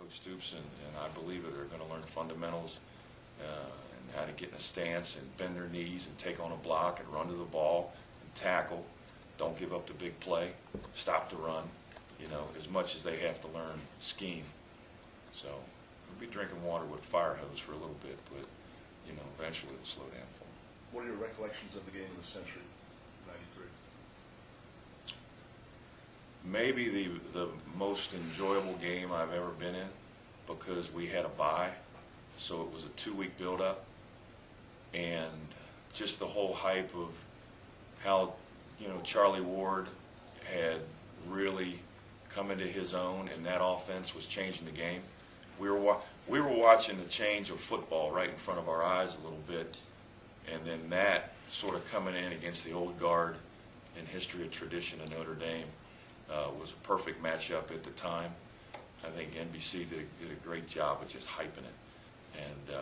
Coach Stoops, and I believe that they're going to learn the fundamentals and how to get in a stance and bend their knees and take on a block and run to the ball and tackle. Don't give up the big play. Stop the run. You know, as much as they have to learn scheme. So we'll be drinking water with a fire hose for a little bit, but, you know, eventually it'll slow down for them. What are your recollections of the game of the century, '93? Maybe the most enjoyable game I've ever been in, because we had a bye, so it was a 2-week build-up, and just the whole hype of how, you know, Charlie Ward had really come into his own, and that offense was changing the game. We were watching the change of football right in front of our eyes a little bit, and then that sort of coming in against the old guard and history and tradition of Notre Dame was a perfect matchup at the time. I think NBC did a great job of just hyping it, and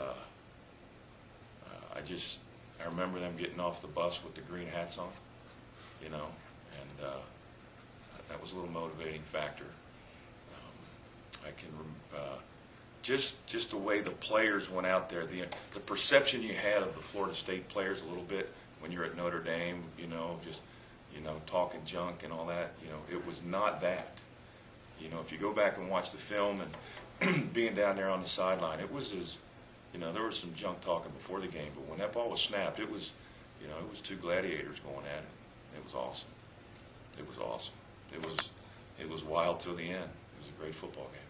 I remember them getting off the bus with the green hats on, you know, and that was a little motivating factor. I can just the way the players went out there, the perception you had of the Florida State players a little bit when you're at Notre Dame, you know, just, you know, talking junk and all that, you know, it was not that. You know, if you go back and watch the film and being down there on the sideline, it was as, you know, there was some junk talking before the game, but when that ball was snapped, it was, you know, it was two gladiators going at it. It was awesome. It was awesome. It was wild till the end. It was a great football game.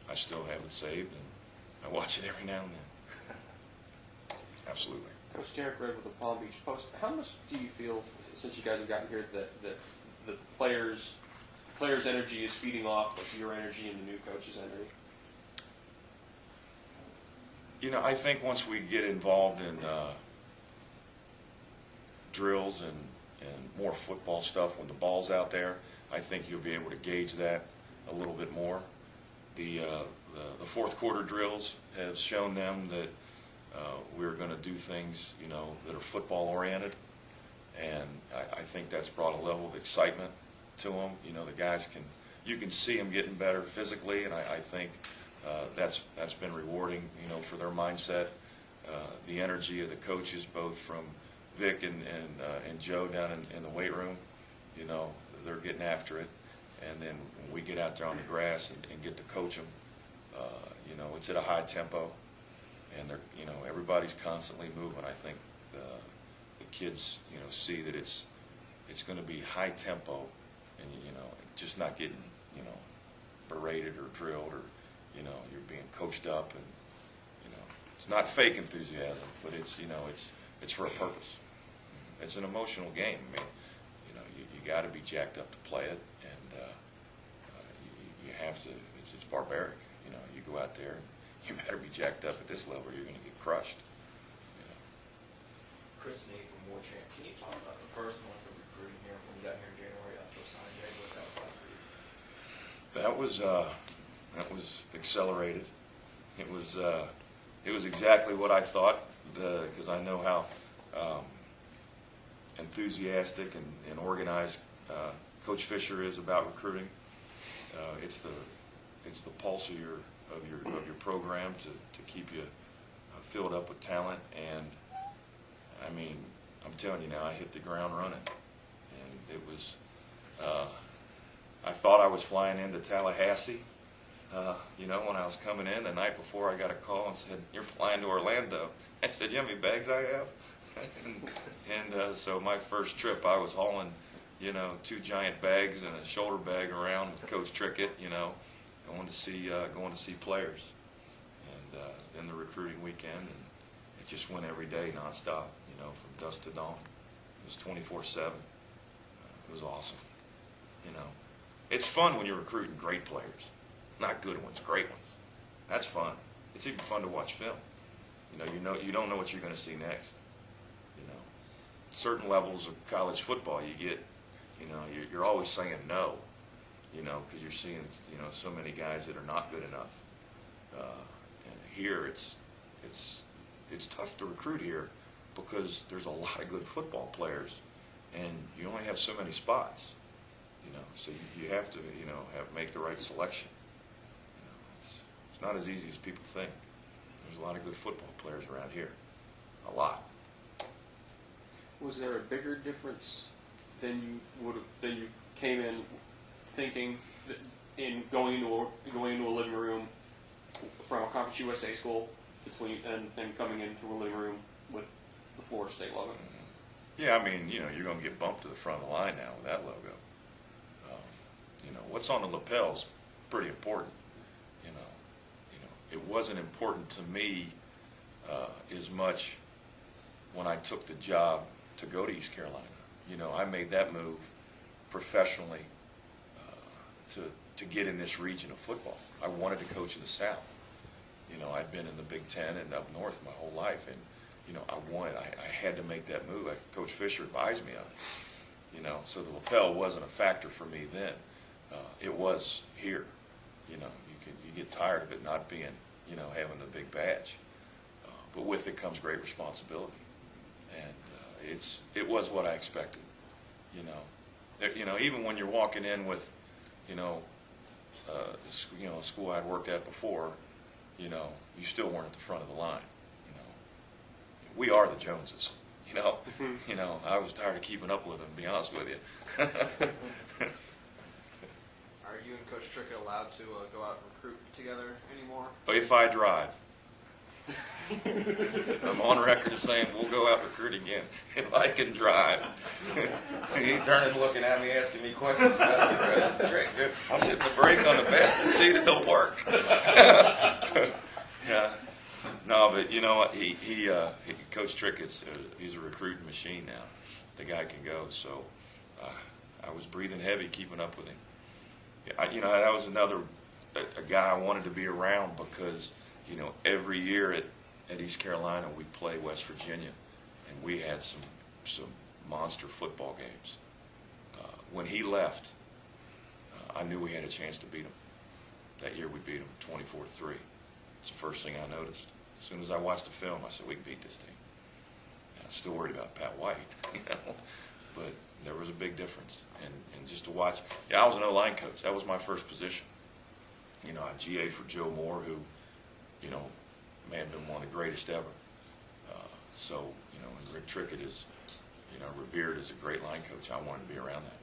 I still have it saved, and I watch it every now and then. Absolutely. Coach Derek Red with the Palm Beach Post. How much do you feel, since you guys have gotten here, that the players' energy is feeding off of your energy and the new coach's energy? You know, I think once we get involved in drills and more football stuff when the ball's out there, I think you'll be able to gauge that a little bit more. The fourth quarter drills have shown them that we're going to do things, you know, that are football oriented, and I think that's brought a level of excitement to them. You know, the guys you can see them getting better physically, and I think that's been rewarding, you know, for their mindset. The energy of the coaches, both from Vic and Joe down in the weight room, you know, they're getting after it. And then when we get out there on the grass and get to coach them, you know, it's at a high tempo, and they're, you know, everybody's constantly moving. I think the kids, you know, see that it's going to be high tempo, and you know, just not getting, you know, berated or drilled, or, you know, you're being coached up, and you know, it's not fake enthusiasm, but it's, you know, it's for a purpose. It's an emotional game. I mean, you know, you got to be jacked up to play it, and you have to. It's barbaric. You know, you go out there, you better be jacked up at this level, or you're going to get crushed. You know. Chris Nate from War Champ. Can you talk about the first month of recruiting here when you got here in January up to signing day? What that was like for you? That was accelerated. It was exactly what I thought, because I know how enthusiastic and organized Coach Fisher is about recruiting. It's the pulse of your program to keep you filled up with talent, and I mean, I'm telling you now, I hit the ground running, and it was. I thought I was flying into Tallahassee. You know, when I was coming in the night before, I got a call and said, "You're flying to Orlando." I said, "You know how many bags I have?" and so my first trip, I was hauling, you know, 2 giant bags and a shoulder bag around with Coach Trickett, you know, going to see players, and then the recruiting weekend, and it just went every day nonstop, you know, from dusk to dawn. It was 24/7. It was awesome, you know. It's fun when you're recruiting great players. Not good ones, great ones. That's fun. It's even fun to watch film. You don't know what you're going to see next. You know, certain levels of college football, you get, you know, you're always saying no. You know, because you're seeing, you know, so many guys that are not good enough. And here, it's tough to recruit here because there's a lot of good football players, and you only have so many spots. You know, so you have to, you know, make the right selection. You know, not as easy as people think. There's a lot of good football players around here. A lot. Was there a bigger difference than you came in thinking in going into a living room from a Conference USA school and coming into a living room with the Florida State logo? Yeah, I mean, you're going to get bumped to the front of the line now with that logo. What's on the lapel's pretty important. It wasn't important to me as much when I took the job to go to East Carolina. I made that move professionally to get in this region of football. I wanted to coach in the South. I'd been in the Big Ten and up north my whole life, and I had to make that move. Coach Fisher advised me of it. So the lapel wasn't a factor for me then. It was here. You get tired of it not being, having the big badge. But with it comes great responsibility, and it was what I expected. Even when you're walking in with, a school I'd worked at before, you still weren't at the front of the line. We are the Joneses. I was tired of keeping up with them, to be honest with you. Are you and Coach Trickett allowed to go out and recruit together anymore? If I drive. I'm on record as saying we'll go out and recruit again if I can drive. He turning looking at me asking me questions about the trick. I'm hitting the brake on the back and see it don't work. Yeah. No, but Coach Trickett's he's a recruiting machine now. The guy can go. So I was breathing heavy keeping up with him. That was another a guy I wanted to be around because every year at East Carolina we play West Virginia, and we had some monster football games. When he left, I knew we had a chance to beat him. That year we beat him 24-3. It's the first thing I noticed. As soon as I watched the film, I said, we can beat this team. And I'm still worried about Pat White, but there was a big difference. And just to watch, I was an O-line coach. That was my first position. I GA'd for Joe Moore, who, may have been one of the greatest ever. And Rick Trickett is, revered as a great line coach. I wanted to be around that.